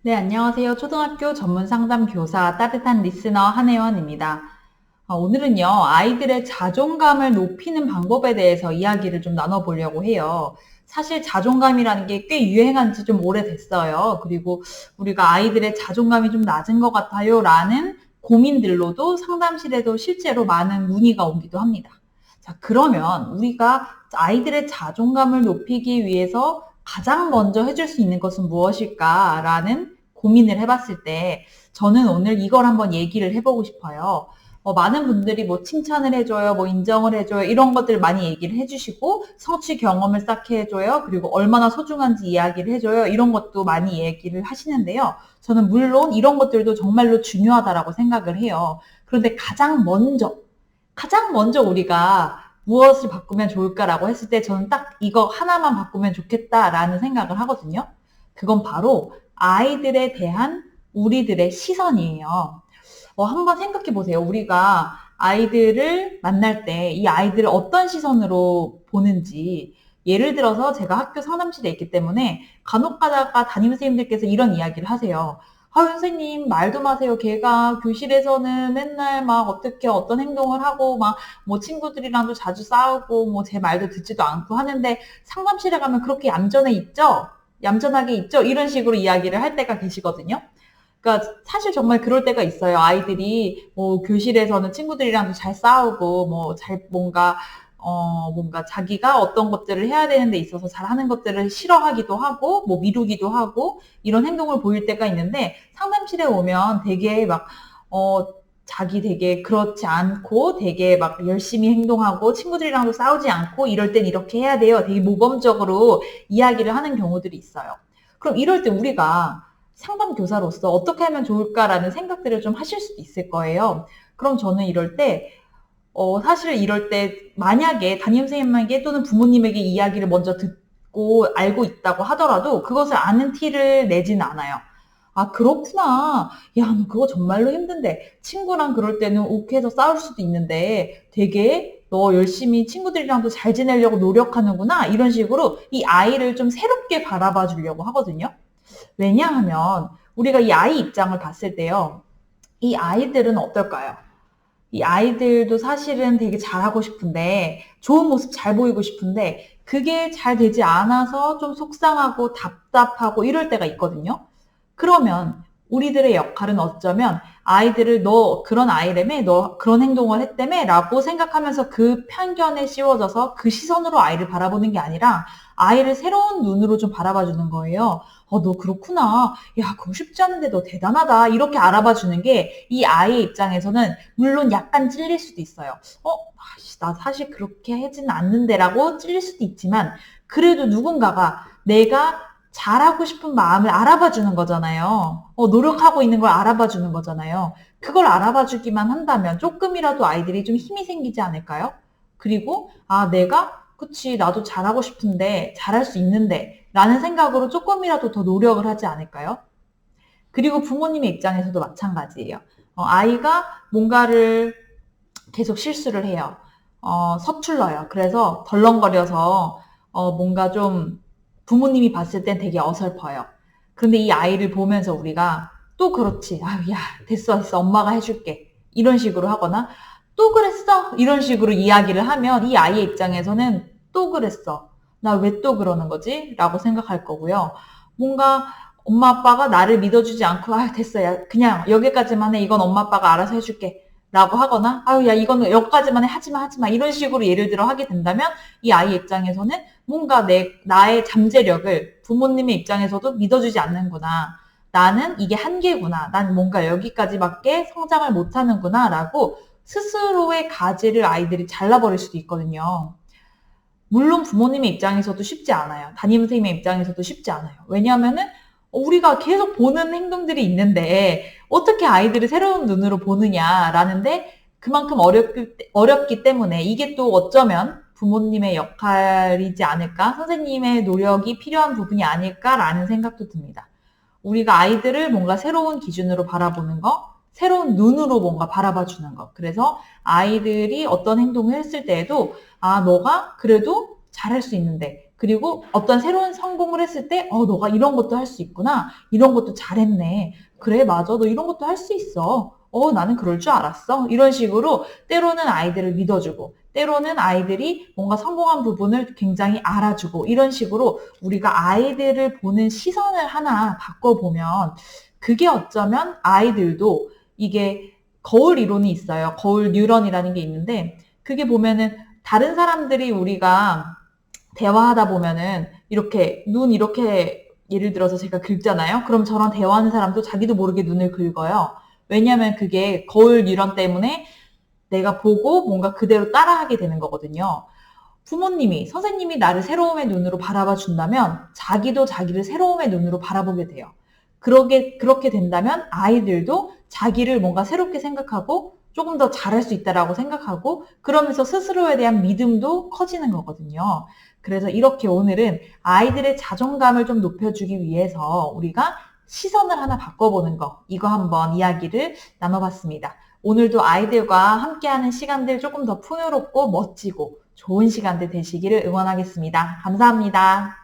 네, 안녕하세요. 초등학교 전문 상담 교사 따뜻한 리스너 한혜원입니다. 오늘은요, 아이들의 자존감을 높이는 방법에 대해서 이야기를 좀 나눠보려고 해요. 사실 자존감이라는 게 꽤 유행한 지 좀 오래됐어요. 그리고 우리가 아이들의 자존감이 좀 낮은 것 같아요. 라는 고민들로도 상담실에도 실제로 많은 문의가 오기도 합니다. 자, 그러면 우리가 아이들의 자존감을 높이기 위해서 가장 먼저 해줄 수 있는 것은 무엇일까라는 고민을 해봤을 때 저는 오늘 이걸 한번 얘기를 해보고 싶어요. 많은 분들이 뭐 칭찬을 해줘요, 뭐 인정을 해줘요, 이런 것들 많이 얘기를 해주시고, 성취 경험을 쌓게 해줘요, 그리고 얼마나 소중한지 이야기를 해줘요, 이런 것도 많이 얘기를 하시는데요. 저는 물론 이런 것들도 정말로 중요하다라고 생각을 해요. 그런데 가장 먼저 우리가 무엇을 바꾸면 좋을까라고 했을 때 저는 딱 이거 하나만 바꾸면 좋겠다라는 생각을 하거든요. 그건 바로 아이들에 대한 우리들의 시선이에요. 한번 생각해 보세요. 우리가 아이들을 만날 때 이 아이들을 어떤 시선으로 보는지, 예를 들어서 제가 학교 상담실에 있기 때문에 간혹 가다가 담임선생님들께서 이런 이야기를 하세요. 아, 선생님, 말도 마세요. 걔가 교실에서는 맨날 막 어떻게 어떤 행동을 하고, 막 뭐 친구들이랑도 자주 싸우고, 뭐 제 말도 듣지도 않고 하는데 상담실에 가면 그렇게 얌전해 있죠? 얌전하게 있죠? 이런 식으로 이야기를 할 때가 계시거든요. 그러니까 사실 정말 그럴 때가 있어요. 아이들이 뭐 교실에서는 친구들이랑도 잘 싸우고 뭐 잘 뭔가 자기가 어떤 것들을 해야 되는 데 있어서 잘하는 것들을 싫어하기도 하고 뭐 미루기도 하고 이런 행동을 보일 때가 있는데 상담실에 오면 되게 막 어 자기 되게 그렇지 않고 되게 막 열심히 행동하고 친구들이랑도 싸우지 않고 이럴 땐 이렇게 해야 돼요. 되게 모범적으로 이야기를 하는 경우들이 있어요. 그럼 이럴 때 우리가 상담 교사로서 어떻게 하면 좋을까라는 생각들을 좀 하실 수도 있을 거예요. 그럼 저는 이럴 때, 사실 이럴 때 만약에 담임 선생님에게 또는 부모님에게 이야기를 먼저 듣고 알고 있다고 하더라도 그것을 아는 티를 내지는 않아요. 아, 그렇구나. 야, 너 그거 정말로 힘든데. 친구랑 그럴 때는 욱해서 싸울 수도 있는데 되게 너 열심히 친구들이랑도 잘 지내려고 노력하는구나. 이런 식으로 이 아이를 좀 새롭게 바라봐 주려고 하거든요. 왜냐하면 우리가 이 아이 입장을 봤을 때요. 이 아이들은 어떨까요? 이 아이들도 사실은 되게 잘하고 싶은데 좋은 모습 잘 보이고 싶은데 그게 잘 되지 않아서 좀 속상하고 답답하고 이럴 때가 있거든요. 그러면 우리들의 역할은 어쩌면 아이들을 너 그런 아이라며 너 그런 행동을 했다며 라고 생각하면서 그 편견에 씌워져서 그 시선으로 아이를 바라보는 게 아니라 아이를 새로운 눈으로 좀 바라봐 주는 거예요. 너 그렇구나. 야, 그거 쉽지 않은데 너 대단하다. 이렇게 알아봐 주는 게 이 아이의 입장에서는 물론 약간 찔릴 수도 있어요. 나 사실 그렇게 하지는 않는데라고 찔릴 수도 있지만 그래도 누군가가 내가 잘하고 싶은 마음을 알아봐 주는 거잖아요. 노력하고 있는 걸 알아봐 주는 거잖아요. 그걸 알아봐 주기만 한다면 조금이라도 아이들이 좀 힘이 생기지 않을까요? 그리고, 아, 그치, 나도 잘하고 싶은데, 잘할 수 있는데, 라는 생각으로 조금이라도 더 노력을 하지 않을까요? 그리고 부모님의 입장에서도 마찬가지예요. 아이가 뭔가를 계속 실수를 해요. 서툴러요. 그래서 덜렁거려서 뭔가 좀 부모님이 봤을 땐 되게 어설퍼요. 그런데 이 아이를 보면서 우리가 또 그렇지. 아, 야, 됐어. 엄마가 해줄게. 이런 식으로 하거나 또 그랬어. 이런 식으로 이야기를 하면 이 아이의 입장에서는 또 그랬어. 나 왜 또 그러는 거지? 라고 생각할 거고요. 뭔가 엄마 아빠가 나를 믿어주지 않고 아, 됐어. 야, 그냥 여기까지만 해. 이건 엄마 아빠가 알아서 해줄게. 라고 하거나 아유 야 이거는 여기까지만 해 하지마 이런 식으로 예를 들어 하게 된다면 이 아이 입장에서는 뭔가 나의 잠재력을 부모님의 입장에서도 믿어주지 않는구나. 나는 이게 한계구나. 난 뭔가 여기까지밖에 성장을 못하는구나 라고 스스로의 가지를 아이들이 잘라버릴 수도 있거든요. 물론 부모님의 입장에서도 쉽지 않아요. 담임 선생님의 입장에서도 쉽지 않아요. 왜냐하면은 우리가 계속 보는 행동들이 있는데 어떻게 아이들을 새로운 눈으로 보느냐라는데 그만큼 어렵기 때문에 이게 또 어쩌면 부모님의 역할이지 않을까, 선생님의 노력이 필요한 부분이 아닐까라는 생각도 듭니다. 우리가 아이들을 뭔가 새로운 기준으로 바라보는 거, 새로운 눈으로 뭔가 바라봐 주는 거. 그래서 아이들이 어떤 행동을 했을 때에도 아, 너가 그래도 잘할 수 있는데 그리고 어떤 새로운 성공을 했을 때, 너가 이런 것도 할 수 있구나. 이런 것도 잘했네. 그래, 맞아. 너 이런 것도 할 수 있어. 나는 그럴 줄 알았어. 이런 식으로 때로는 아이들을 믿어주고, 때로는 아이들이 뭔가 성공한 부분을 굉장히 알아주고, 이런 식으로 우리가 아이들을 보는 시선을 하나 바꿔보면, 그게 어쩌면 아이들도 이게 거울 이론이 있어요. 거울 뉴런이라는 게 있는데, 그게 보면은 다른 사람들이 우리가 대화하다 보면은 이렇게 눈 이렇게 예를 들어서 제가 긁잖아요. 그럼 저랑 대화하는 사람도 자기도 모르게 눈을 긁어요. 왜냐하면 그게 거울 뉴런 때문에 내가 보고 뭔가 그대로 따라하게 되는 거거든요. 부모님이, 선생님이 나를 새로움의 눈으로 바라봐 준다면 자기도 자기를 새로움의 눈으로 바라보게 돼요. 그렇게 된다면 아이들도 자기를 뭔가 새롭게 생각하고 조금 더 잘할 수 있다라고 생각하고 그러면서 스스로에 대한 믿음도 커지는 거거든요. 그래서 이렇게 오늘은 아이들의 자존감을 좀 높여주기 위해서 우리가 시선을 하나 바꿔보는 거, 이거 한번 이야기를 나눠봤습니다. 오늘도 아이들과 함께하는 시간들 조금 더 풍요롭고 멋지고 좋은 시간들 되시기를 응원하겠습니다. 감사합니다.